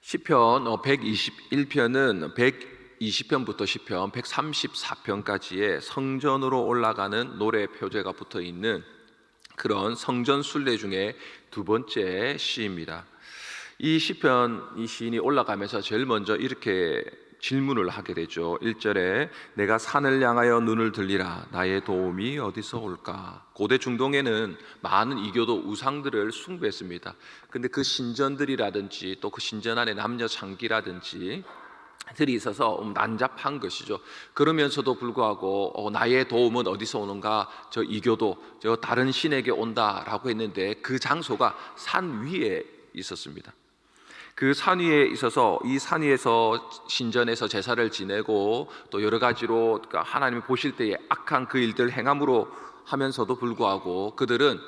시편 121편은 120편부터 시편 134편까지의 성전으로 올라가는 노래 표제가 붙어 있는 그런 성전 순례 중에 두 번째 시입니다. 이 시편, 이 시인이 올라가면서 제일 먼저 이렇게 질문을 하게 되죠. 1절에 내가 산을 향하여 눈을 들리라 나의 도움이 어디서 올까? 고대 중동에는 많은 이교도 우상들을 숭배했습니다. 근데 그 신전들이라든지 또 그 신전 안에 남녀 창기라든지 들이 있어서 난잡한 것이죠. 그러면서도 불구하고 나의 도움은 어디서 오는가? 저 이교도 저 다른 신에게 온다라고 했는데 그 장소가 산 위에 있었습니다. 그 산 위에 있어서 이 산 위에서 신전에서 제사를 지내고 또 여러 가지로 하나님이 보실 때에 악한 그 일들 행함으로 하면서도 불구하고 그들은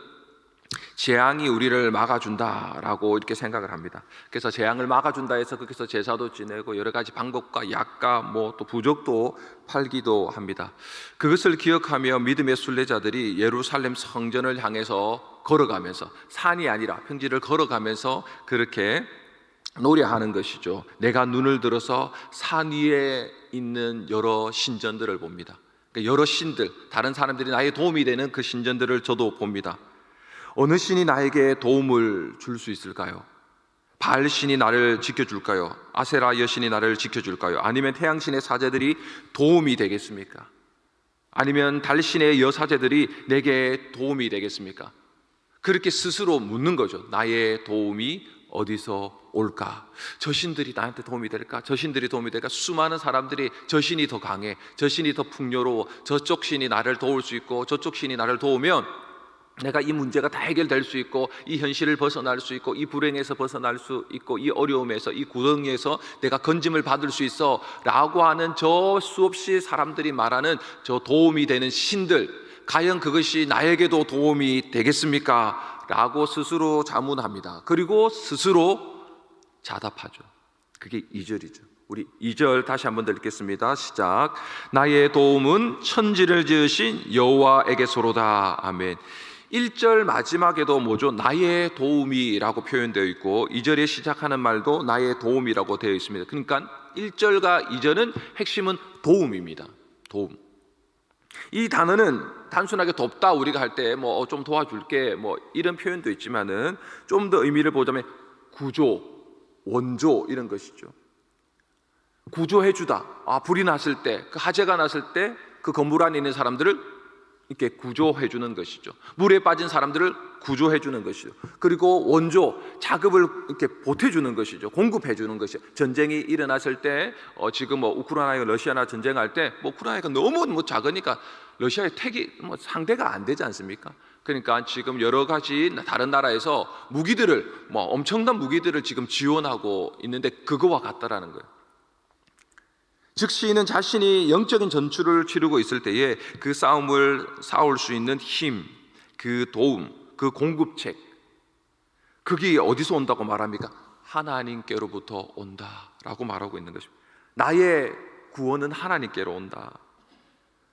재앙이 우리를 막아준다라고 이렇게 생각을 합니다. 그래서 재앙을 막아준다 해서 거기서 제사도 지내고 여러 가지 방법과 약과 뭐 또 부적도 팔기도 합니다. 그것을 기억하며 믿음의 순례자들이 예루살렘 성전을 향해서 걸어가면서 산이 아니라 평지를 걸어가면서 그렇게 노래하는 것이죠. 내가 눈을 들어서 산 위에 있는 여러 신전들을 봅니다. 여러 신들, 다른 사람들이 나의 도움이 되는 그 신전들을 저도 봅니다. 어느 신이 나에게 도움을 줄 수 있을까요? 바알 신이 나를 지켜줄까요? 아세라 여신이 나를 지켜줄까요? 아니면 태양신의 사제들이 도움이 되겠습니까? 아니면 달신의 여사제들이 내게 도움이 되겠습니까? 그렇게 스스로 묻는 거죠. 나의 도움이 어디서 올까? 저 신들이 나한테 도움이 될까? 저 신들이 도움이 될까? 수많은 사람들이 저 신이 더 강해, 저 신이 더 풍요로워, 저쪽 신이 나를 도울 수 있고 저쪽 신이 나를 도우면 내가 이 문제가 다 해결될 수 있고 이 현실을 벗어날 수 있고 이 불행에서 벗어날 수 있고 이 어려움에서 이 구덩이에서 내가 건짐을 받을 수 있어 라고 하는 저 수없이 사람들이 말하는 저 도움이 되는 신들, 과연 그것이 나에게도 도움이 되겠습니까? 라고 스스로 자문합니다. 그리고 스스로 자답하죠. 그게 2절이죠. 우리 2절 다시 한번 읽겠습니다. 시작. 나의 도움은 천지를 지으신 여호와에게서로다. 아멘. 1절 마지막에도 뭐죠? 나의 도움이라고 표현되어 있고 2절에 시작하는 말도 나의 도움이라고 되어 있습니다. 그러니까 1절과 2절은 핵심은 도움입니다. 도움. 이 단어는 단순하게 돕다 우리가 할 때 뭐 좀 도와줄게 뭐 이런 표현도 있지만은 좀 더 의미를 보자면 구조, 원조 이런 것이죠. 구조해주다. 불이 났을 때, 그 화재가 났을 때 그 건물 안에 있는 사람들을 이렇게 구조해주는 것이죠. 물에 빠진 사람들을 구조해주는 것이죠. 그리고 원조, 자급을 이렇게 보태주는 것이죠. 공급해주는 것이죠. 전쟁이 일어났을 때 지금 우크라이나 러시아나 전쟁할 때 우크라이나가 너무 작으니까 러시아의 택이 상대가 안 되지 않습니까? 그러니까 지금 여러 가지 다른 나라에서 무기들을 엄청난 무기들을 지금 지원하고 있는데 그거와 같다라는 거예요. 즉 시인은 자신이 영적인 전투를 치르고 있을 때에 그 싸움을 싸울 수 있는 힘, 그 도움, 그 공급책, 그게 어디서 온다고 말합니까? 하나님께로부터 온다라고 말하고 있는 것입니다. 나의 구원은 하나님께로 온다.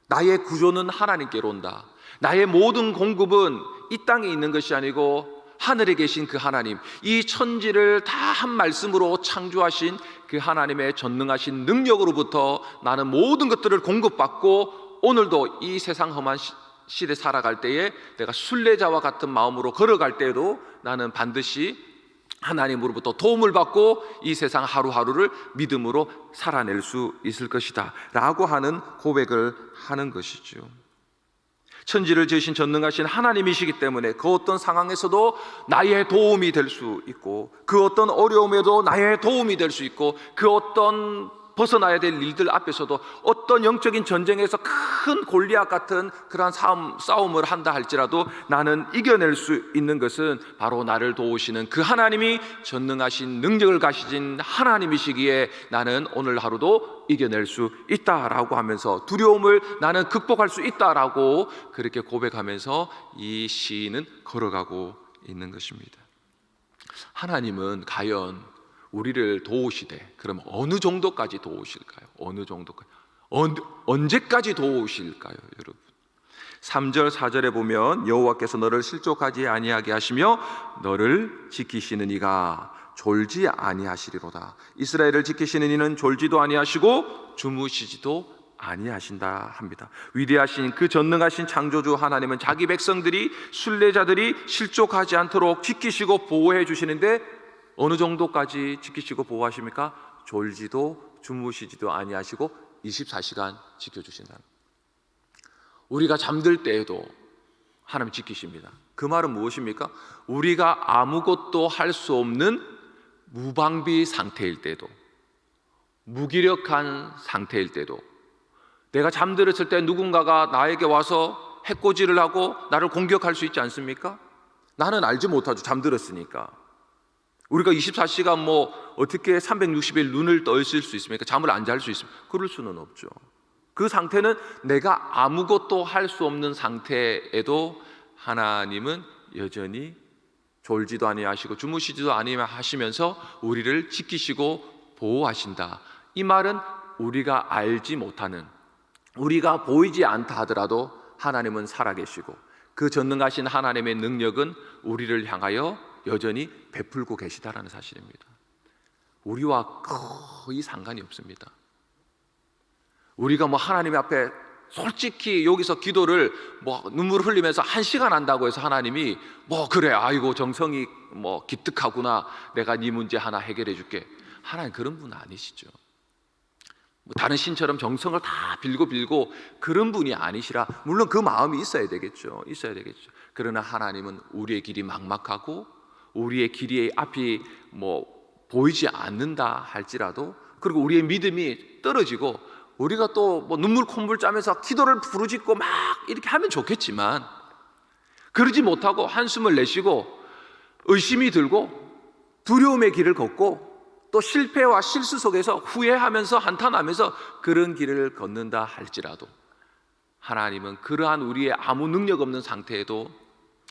나의 구조는 하나님께로 온다. 나의 모든 공급은 이 땅에 있는 것이 아니고 하늘에 계신 그 하나님, 이 천지를 다 한 말씀으로 창조하신 그 하나님의 전능하신 능력으로부터 나는 모든 것들을 공급받고 오늘도 이 세상 험한 시대 살아갈 때에 내가 순례자와 같은 마음으로 걸어갈 때에도 나는 반드시 하나님으로부터 도움을 받고 이 세상 하루하루를 믿음으로 살아낼 수 있을 것이다 라고 하는 고백을 하는 것이죠. 천지를 지으신 전능하신 하나님이시기 때문에 그 어떤 상황에서도 나의 도움이 될 수 있고 그 어떤 어려움에도 나의 도움이 될 수 있고 그 어떤 벗어나야 될 일들 앞에서도 어떤 영적인 전쟁에서 큰 골리앗 같은 그러한 싸움을 한다 할지라도 나는 이겨낼 수 있는 것은 바로 나를 도우시는 그 하나님이 전능하신 능력을 가지신 하나님이시기에 나는 오늘 하루도 이겨낼 수 있다라고 하면서 두려움을 나는 극복할 수 있다라고 그렇게 고백하면서 이 시인은 걸어가고 있는 것입니다. 하나님은 과연 우리를 도우시되 그럼 어느 정도까지 도우실까요? 어느 정도까지? 언제까지 도우실까요, 여러분? 3절 4절에 보면 여호와께서 너를 실족하지 아니하게 하시며 너를 지키시는 이가 졸지 아니하시리로다. 이스라엘을 지키시는 이는 졸지도 아니하시고 주무시지도 아니하신다 합니다. 위대하신 그 전능하신 창조주 하나님은 자기 백성들이, 순례자들이 실족하지 않도록 지키시고 보호해 주시는데 어느 정도까지 지키시고 보호하십니까? 졸지도 주무시지도 아니하시고 24시간 지켜주신다. 우리가 잠들 때에도 하나님 지키십니다. 그 말은 무엇입니까? 우리가 아무것도 할 수 없는 무방비 상태일 때도, 무기력한 상태일 때도, 내가 잠들었을 때 누군가가 나에게 와서 해코지를 하고 나를 공격할 수 있지 않습니까? 나는 알지 못하죠. 잠들었으니까. 우리가 24시간 어떻게 360일 눈을 떠 있을 수 있습니까? 잠을 안 잘 수 있습니까? 그럴 수는 없죠. 그 상태는 내가 아무것도 할 수 없는 상태에도 하나님은 여전히 졸지도 아니하시고 주무시지도 아니하시면서 우리를 지키시고 보호하신다. 이 말은 우리가 알지 못하는, 우리가 보이지 않다 하더라도 하나님은 살아계시고 그 전능하신 하나님의 능력은 우리를 향하여 여전히 베풀고 계시다라는 사실입니다. 우리와 거의 상관이 없습니다. 우리가 하나님 앞에 솔직히 여기서 기도를 눈물을 흘리면서 1시간 한다고 해서 하나님이 그래 아이고 정성이 기특하구나, 내가 네 문제 하나 해결해 줄게, 하나님 그런 분 아니시죠. 다른 신처럼 정성을 다 빌고 그런 분이 아니시라. 물론 그 마음이 있어야 되겠죠. 그러나 하나님은 우리의 길이 막막하고 우리의 길이 앞이 보이지 않는다 할지라도, 그리고 우리의 믿음이 떨어지고 우리가 또 눈물 콧물 짜면서 기도를 부르짖고 막 이렇게 하면 좋겠지만 그러지 못하고 한숨을 내쉬고 의심이 들고 두려움의 길을 걷고 또 실패와 실수 속에서 후회하면서 한탄하면서 그런 길을 걷는다 할지라도 하나님은 그러한 우리의 아무 능력 없는 상태에도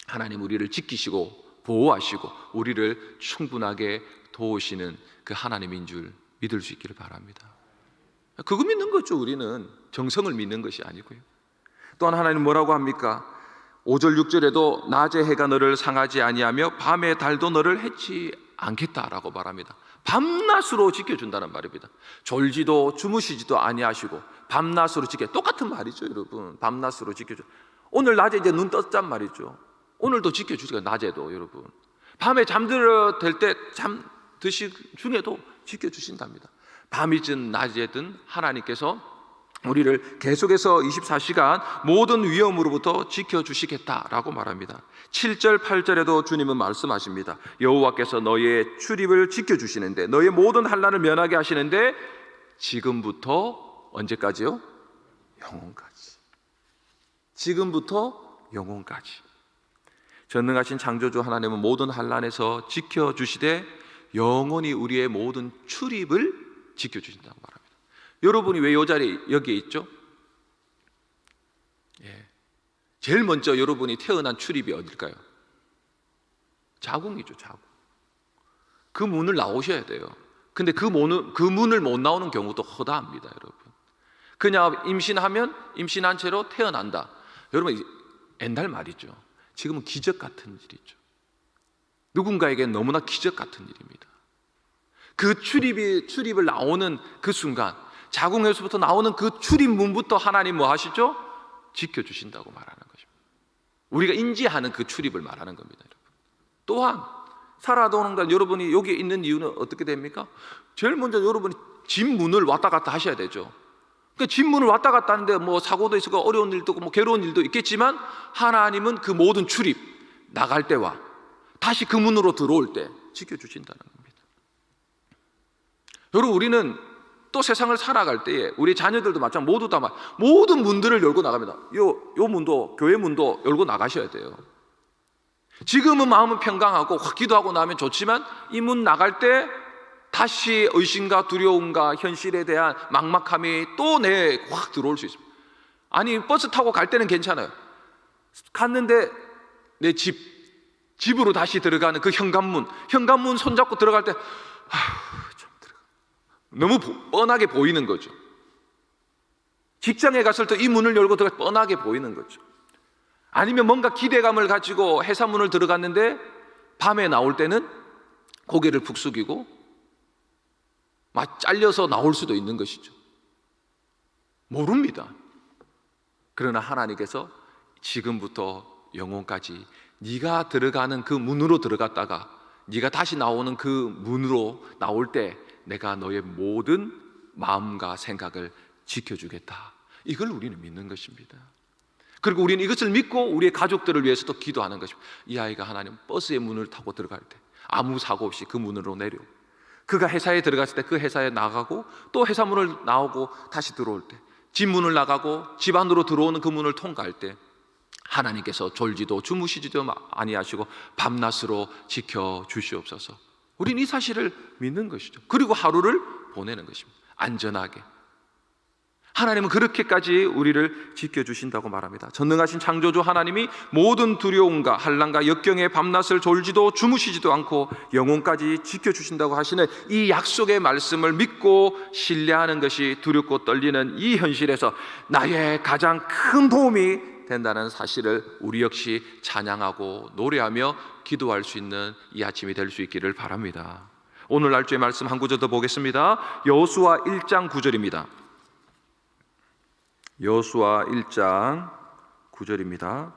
하나님 우리를 지키시고 보호하시고 우리를 충분하게 도우시는 그 하나님인 줄 믿을 수 있기를 바랍니다. 그거 믿는 거죠. 우리는 정성을 믿는 것이 아니고요. 또한 하나님 뭐라고 합니까? 5절 6절에도 낮의 해가 너를 상하지 아니하며 밤의 달도 너를 해치 않겠다라고 말합니다. 밤낮으로 지켜준다는 말입니다. 졸지도 주무시지도 아니하시고 밤낮으로 지켜, 똑같은 말이죠 여러분. 밤낮으로 지켜줘. 오늘 낮에 이제 눈 떴단 말이죠. 오늘도 지켜주세요. 낮에도 여러분. 밤에 잠들어 될 때 잠드시 중에도 지켜주신답니다. 밤이든 낮이든 하나님께서 우리를 계속해서 24시간 모든 위험으로부터 지켜주시겠다라고 말합니다. 7절 8절에도 주님은 말씀하십니다. 여호와께서 너의 출입을 지켜주시는데 너의 모든 환난을 면하게 하시는데 지금부터 언제까지요? 영원까지. 지금부터 영원까지. 전능하신 창조주 하나님은 모든 환난에서 지켜주시되 영원히 우리의 모든 출입을 지켜주신다고 말합니다. 여러분이 왜 이 자리에 여기에 있죠? 제일 먼저 여러분이 태어난 출입이 어딜까요? 자궁이죠. 자궁. 그 문을 나오셔야 돼요. 근데 그 문을 못 나오는 경우도 허다합니다. 여러분, 그냥 임신하면 임신한 채로 태어난다. 여러분 옛날 말이죠. 지금은 기적 같은 일이죠. 누군가에게 너무나 기적 같은 일입니다. 그 출입을 나오는 그 순간, 자궁에서부터 나오는 그 출입문부터 하나님 뭐 하시죠? 지켜주신다고 말하는 것입니다. 우리가 인지하는 그 출입을 말하는 겁니다. 여러분. 또한 살아도는 날 여러분이 여기에 있는 이유는 어떻게 됩니까? 제일 먼저 여러분이 집 문을 왔다 갔다 하셔야 되죠. 그러니까 집 문을 왔다 갔다 하는데 사고도 있고 어려운 일도 있고 괴로운 일도 있겠지만 하나님은 그 모든 출입, 나갈 때와 다시 그 문으로 들어올 때 지켜주신다는 겁니다. 여러분, 우리는 또 세상을 살아갈 때에 우리 자녀들도 마찬가지, 모두 다 모든 문들을 열고 나갑니다. 요 문도, 교회 문도 열고 나가셔야 돼요. 지금은 마음은 평강하고 기도하고 나면 좋지만 이 문 나갈 때 다시 의심과 두려움과 현실에 대한 막막함이 또 내에 확 들어올 수 있습니다. 아니 버스 타고 갈 때는 괜찮아요. 갔는데 내 집으로 다시 들어가는 그 현관문 손잡고 들어갈 때 좀 들어가. 너무 뻔하게 보이는 거죠. 직장에 갔을 때 이 문을 열고 들어가 뻔하게 보이는 거죠. 아니면 뭔가 기대감을 가지고 회사 문을 들어갔는데 밤에 나올 때는 고개를 푹 숙이고 막 잘려서 나올 수도 있는 것이죠. 모릅니다. 그러나 하나님께서 지금부터 영혼까지 네가 들어가는 그 문으로 들어갔다가 네가 다시 나오는 그 문으로 나올 때 내가 너의 모든 마음과 생각을 지켜주겠다. 이걸 우리는 믿는 것입니다. 그리고 우리는 이것을 믿고 우리의 가족들을 위해서도 기도하는 것입니다. 이 아이가 하나님 버스의 문을 타고 들어갈 때 아무 사고 없이 그 문으로 내려, 그가 회사에 들어갔을 때 그 회사에 나가고 또 회사 문을 나오고 다시 들어올 때, 집 문을 나가고 집 안으로 들어오는 그 문을 통과할 때 하나님께서 졸지도 주무시지도 아니하시고 밤낮으로 지켜주시옵소서. 우리는 이 사실을 믿는 것이죠. 그리고 하루를 보내는 것입니다. 안전하게. 하나님은 그렇게까지 우리를 지켜주신다고 말합니다. 전능하신 창조주 하나님이 모든 두려움과 환난과 역경의 밤낮을 졸지도 주무시지도 않고 영혼까지 지켜주신다고 하시는 이 약속의 말씀을 믿고 신뢰하는 것이 두렵고 떨리는 이 현실에서 나의 가장 큰 도움이 된다는 사실을 우리 역시 찬양하고 노래하며 기도할 수 있는 이 아침이 될 수 있기를 바랍니다. 오늘 날주의 말씀 한 구절 더 보겠습니다. 여호수아 1장 9절입니다. 여호수아 1장 9절입니다.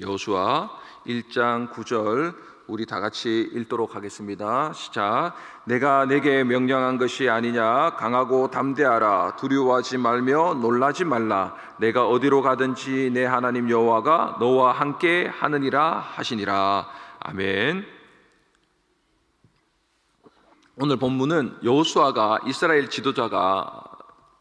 여호수아 1장 9절 우리 다 같이 읽도록 하겠습니다. 시작. 내가 내게 명령한 것이 아니냐? 강하고 담대하라. 두려워하지 말며 놀라지 말라. 내가 어디로 가든지 내 하나님 여호와가 너와 함께 하느니라 하시니라. 아멘. 오늘 본문은 여호수아가 이스라엘 지도자가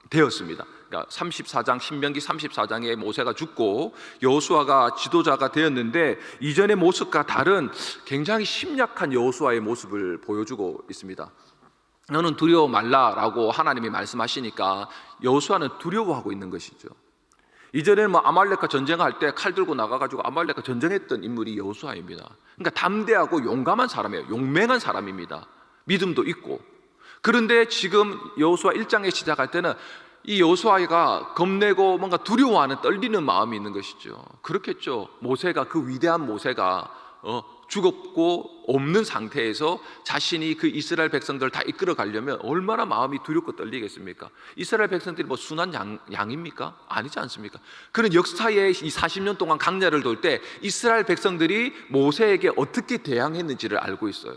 되었습니다. 그러니까 34장 신명기 34장에 모세가 죽고 여호수아가 지도자가 되었는데 이전의 모습과 다른 굉장히 심약한 여호수아의 모습을 보여주고 있습니다. 너는 두려워 말라라고 하나님이 말씀하시니까 여호수아는 두려워하고 있는 것이죠. 이전에는 아말렉과 전쟁할 때 칼 들고 나가가지고 아말렉과 전쟁했던 인물이 여호수아입니다. 그러니까 담대하고 용감한 사람이에요. 용맹한 사람입니다. 믿음도 있고. 그런데 지금 여호수아 1장에 시작할 때는 이 여호수아가 겁내고 뭔가 두려워하는 떨리는 마음이 있는 것이죠. 그렇겠죠. 모세가, 그 위대한 모세가 죽었고 없는 상태에서 자신이 그 이스라엘 백성들을 다 이끌어 가려면 얼마나 마음이 두렵고 떨리겠습니까? 이스라엘 백성들이 뭐 순한 양입니까? 아니지 않습니까? 그런 역사의 이 40년 동안 강야를 돌 때 이스라엘 백성들이 모세에게 어떻게 대항했는지를 알고 있어요.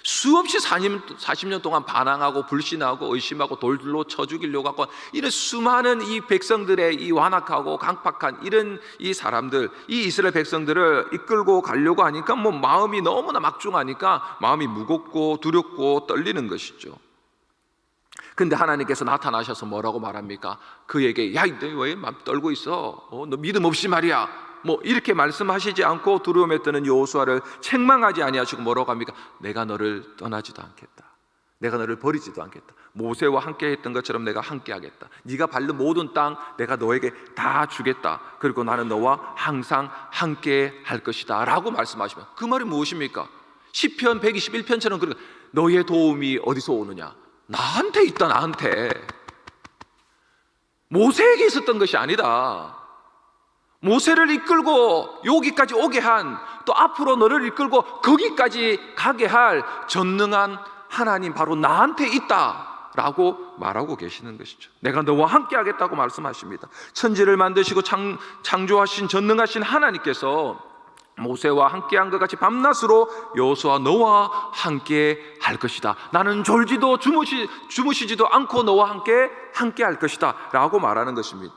수없이 40년 동안 반항하고 불신하고 의심하고 돌로 쳐 죽이려고 하고 이런 수많은 이 백성들의 이 완악하고 강팍한 이런 이 사람들, 이 이스라엘 백성들을 이끌고 가려고 하니까 뭐 마음이 너무나 막중하니까 마음이 무겁고 두렵고 떨리는 것이죠. 근데 하나님께서 나타나셔서 뭐라고 말합니까? 그에게 야, 너 왜 막 떨고 있어? 너 믿음 없이 말이야. 뭐 이렇게 말씀하시지 않고 두려움에 떠는 여호수아를 책망하지 아니하시고 뭐라고 합니까? 내가 너를 떠나지도 않겠다. 내가 너를 버리지도 않겠다. 모세와 함께 했던 것처럼 내가 함께 하겠다. 네가 밟는 모든 땅 내가 너에게 다 주겠다. 그리고 나는 너와 항상 함께 할 것이다 라고 말씀하시면 그 말이 무엇입니까? 시편 121편처럼 그러니까 너의 도움이 어디서 오느냐? 나한테 있다. 나한테. 모세에게 있었던 것이 아니다. 모세를 이끌고 여기까지 오게 한, 또 앞으로 너를 이끌고 거기까지 가게 할 전능한 하나님 바로 나한테 있다 라고 말하고 계시는 것이죠. 내가 너와 함께 하겠다고 말씀하십니다. 천지를 만드시고 창조하신 전능하신 하나님께서 모세와 함께한 것 같이 밤낮으로 여호수아 너와 함께 할 것이다. 나는 졸지도 주무시지도 않고 너와 함께 할 것이다 라고 말하는 것입니다.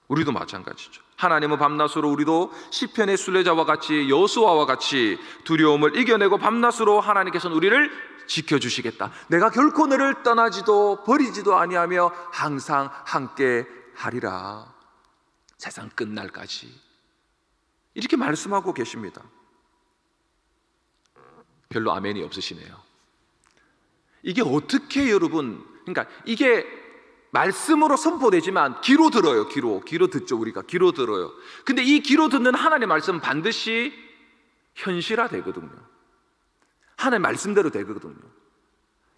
우리도 마찬가지죠. 하나님은 밤낮으로 우리도 시편의 순례자와 같이 여호수아와 같이 두려움을 이겨내고 밤낮으로 하나님께서는 우리를 지켜주시겠다. 내가 결코 너를 떠나지도 버리지도 아니하며 항상 함께 하리라. 세상 끝날까지 이렇게 말씀하고 계십니다. 별로 아멘이 없으시네요. 이게 어떻게 여러분, 그러니까 이게 말씀으로 선포되지만 귀로 들어요. 귀로 듣죠. 우리가 귀로 들어요. 근데 이 귀로 듣는 하나님의 말씀은 반드시 현실화 되거든요. 하나님의 말씀대로 되거든요.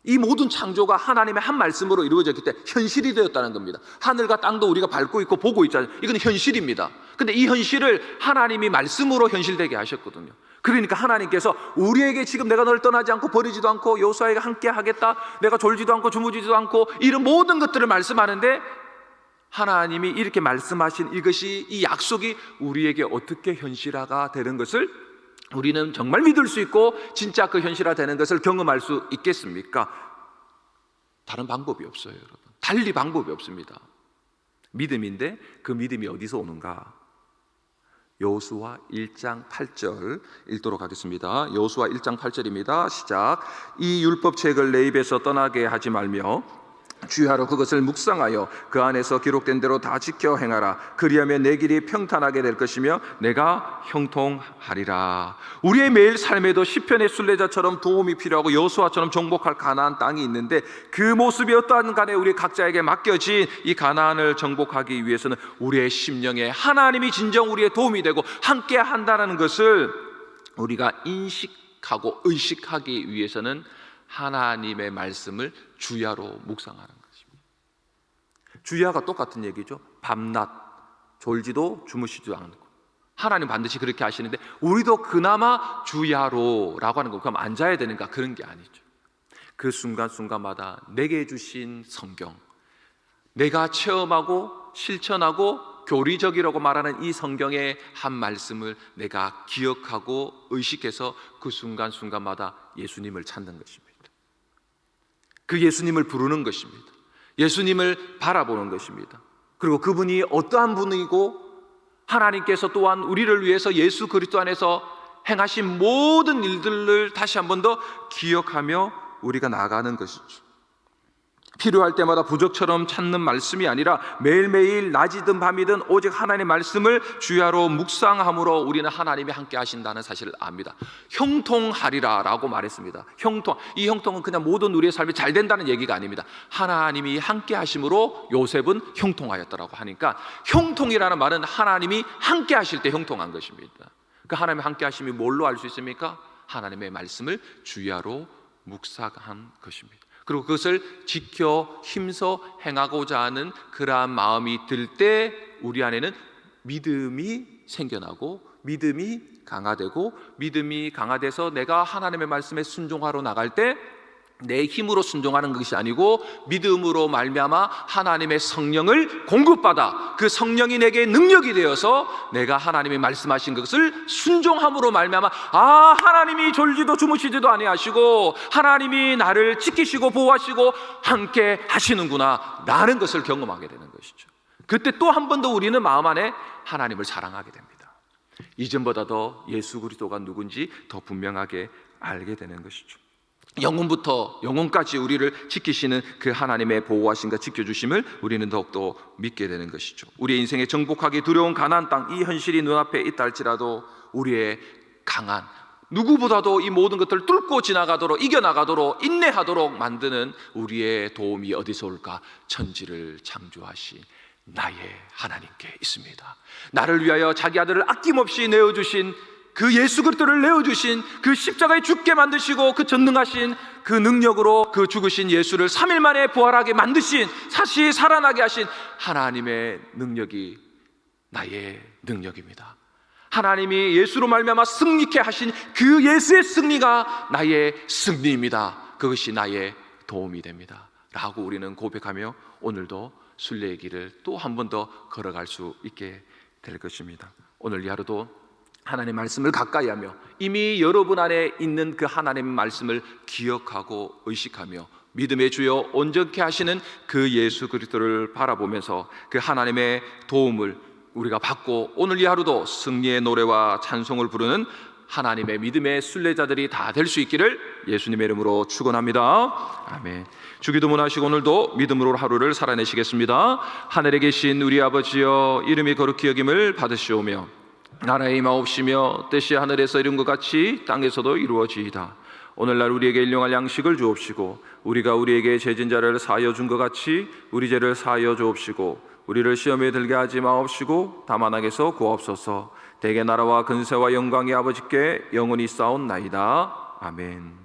이 모든 창조가 하나님의 한 말씀으로 이루어졌기 때문에 현실이 되었다는 겁니다. 하늘과 땅도 우리가 밟고 있고 보고 있잖아요. 이건 현실입니다. 근데 이 현실을 하나님이 말씀으로 현실되게 하셨거든요. 그러니까 하나님께서 우리에게 지금 내가 너를 떠나지 않고 버리지도 않고 여호수아에게 함께 하겠다, 내가 졸지도 않고 주무지도 않고, 이런 모든 것들을 말씀하는데, 하나님이 이렇게 말씀하신 이것이, 이 약속이 우리에게 어떻게 현실화가 되는 것을 우리는 정말 믿을 수 있고 진짜 그 현실화되는 것을 경험할 수 있겠습니까? 다른 방법이 없어요, 여러분. 달리 방법이 없습니다. 믿음인데 그 믿음이 어디서 오는가? 여호수아 1장 8절 읽도록 하겠습니다. 여호수아 1장 8절입니다. 시작. 이 율법책을 내 입에서 떠나게 하지 말며 주의하러 그것을 묵상하여 그 안에서 기록된 대로 다 지켜 행하라. 그리하면 내 길이 평탄하게 될 것이며 내가 형통하리라. 우리의 매일 삶에도 시편의 순례자처럼 도움이 필요하고 여호수아처럼 정복할 가나안 땅이 있는데, 그 모습이 어떠한 간에 우리 각자에게 맡겨진 이 가나안을 정복하기 위해서는 우리의 심령에 하나님이 진정 우리의 도움이 되고 함께 한다는 것을 우리가 인식하고 의식하기 위해서는 하나님의 말씀을 주야로 묵상하는 것입니다. 주야가 똑같은 얘기죠. 밤낮 졸지도 주무시지도 않고, 하나님 반드시 그렇게 하시는데 우리도 그나마 주야로라고 하는 거, 그럼 앉아야 되는가? 그런 게 아니죠. 그 순간순간마다 내게 주신 성경, 내가 체험하고 실천하고 교리적이라고 말하는 이 성경의 한 말씀을 내가 기억하고 의식해서 그 순간순간마다 예수님을 찾는 것입니다. 그 예수님을 부르는 것입니다. 예수님을 바라보는 것입니다. 그리고 그분이 어떠한 분이고, 하나님께서 또한 우리를 위해서 예수 그리스도 안에서 행하신 모든 일들을 다시 한 번 더 기억하며 우리가 나아가는 것이죠. 필요할 때마다 부적처럼 찾는 말씀이 아니라 매일매일 낮이든 밤이든 오직 하나님의 말씀을 주야로 묵상함으로 우리는 하나님이 함께 하신다는 사실을 압니다. 형통하리라 라고 말했습니다. 이 형통은 그냥 모든 우리의 삶이 잘 된다는 얘기가 아닙니다. 하나님이 함께 하심으로 요셉은 형통하였다라고 하니까, 형통이라는 말은 하나님이 함께 하실 때 형통한 것입니다. 그 하나님의 함께 하심이 뭘로 알 수 있습니까? 하나님의 말씀을 주야로 묵상한 것입니다. 그리고 그것을 지켜 힘써 행하고자 하는 그러한 마음이 들 때 우리 안에는 믿음이 생겨나고, 믿음이 강화되고, 믿음이 강화돼서 내가 하나님의 말씀에 순종하러 나갈 때 내 힘으로 순종하는 것이 아니고 믿음으로 말미암아 하나님의 성령을 공급받아 그 성령이 내게 능력이 되어서 내가 하나님이 말씀하신 것을 순종함으로 말미암아, 아, 하나님이 졸지도 주무시지도 아니하시고 하나님이 나를 지키시고 보호하시고 함께 하시는구나 라는 것을 경험하게 되는 것이죠. 그때 또 한 번 더 우리는 마음 안에 하나님을 사랑하게 됩니다. 이전보다 더 예수 그리스도가 누군지 더 분명하게 알게 되는 것이죠. 영혼부터 영혼까지 우리를 지키시는 그 하나님의 보호하심과 지켜주심을 우리는 더욱더 믿게 되는 것이죠. 우리의 인생에 정복하기 두려운 가나안 땅, 이 현실이 눈앞에 있다 할지라도 우리의 강한, 누구보다도 이 모든 것들을 뚫고 지나가도록, 이겨나가도록, 인내하도록 만드는 우리의 도움이 어디서 올까? 천지를 창조하신 나의 하나님께 있습니다. 나를 위하여 자기 아들을 아낌없이 내어주신 그 예수 그리스도를 내어주신, 그 십자가에 죽게 만드시고 그 전능하신 그 능력으로 그 죽으신 예수를 3일 만에 부활하게 만드신, 다시 살아나게 하신 하나님의 능력이 나의 능력입니다. 하나님이 예수로 말미암아 승리케 하신 그 예수의 승리가 나의 승리입니다. 그것이 나의 도움이 됩니다 라고 우리는 고백하며 오늘도 순례의 길을 또 한 번 더 걸어갈 수 있게 될 것입니다. 오늘 이 하루도 하나님의 말씀을 가까이 하며 이미 여러분 안에 있는 그 하나님의 말씀을 기억하고 의식하며 믿음의 주여 온전케 하시는 그 예수 그리스도를 바라보면서 그 하나님의 도움을 우리가 받고 오늘 이 하루도 승리의 노래와 찬송을 부르는 하나님의 믿음의 순례자들이 다 될 수 있기를 예수님의 이름으로 축원합니다. 아멘. 주기도문 하시고 오늘도 믿음으로 하루를 살아내시겠습니다. 하늘에 계신 우리 아버지여, 이름이 거룩히 여김을 받으시오며 나라의 임하옵시며 뜻이 하늘에서 이룬 것 같이 땅에서도 이루어지이다. 오늘날 우리에게 일용할 양식을 주옵시고 우리가 우리에게 죄진 자를 사하여 준 것 같이 우리 죄를 사하여 주옵시고 우리를 시험에 들게 하지 마옵시고 다만 악에서 구하옵소서. 대개 나라와 근세와 영광이 아버지께 영원히 쌓옵나이다. 아멘.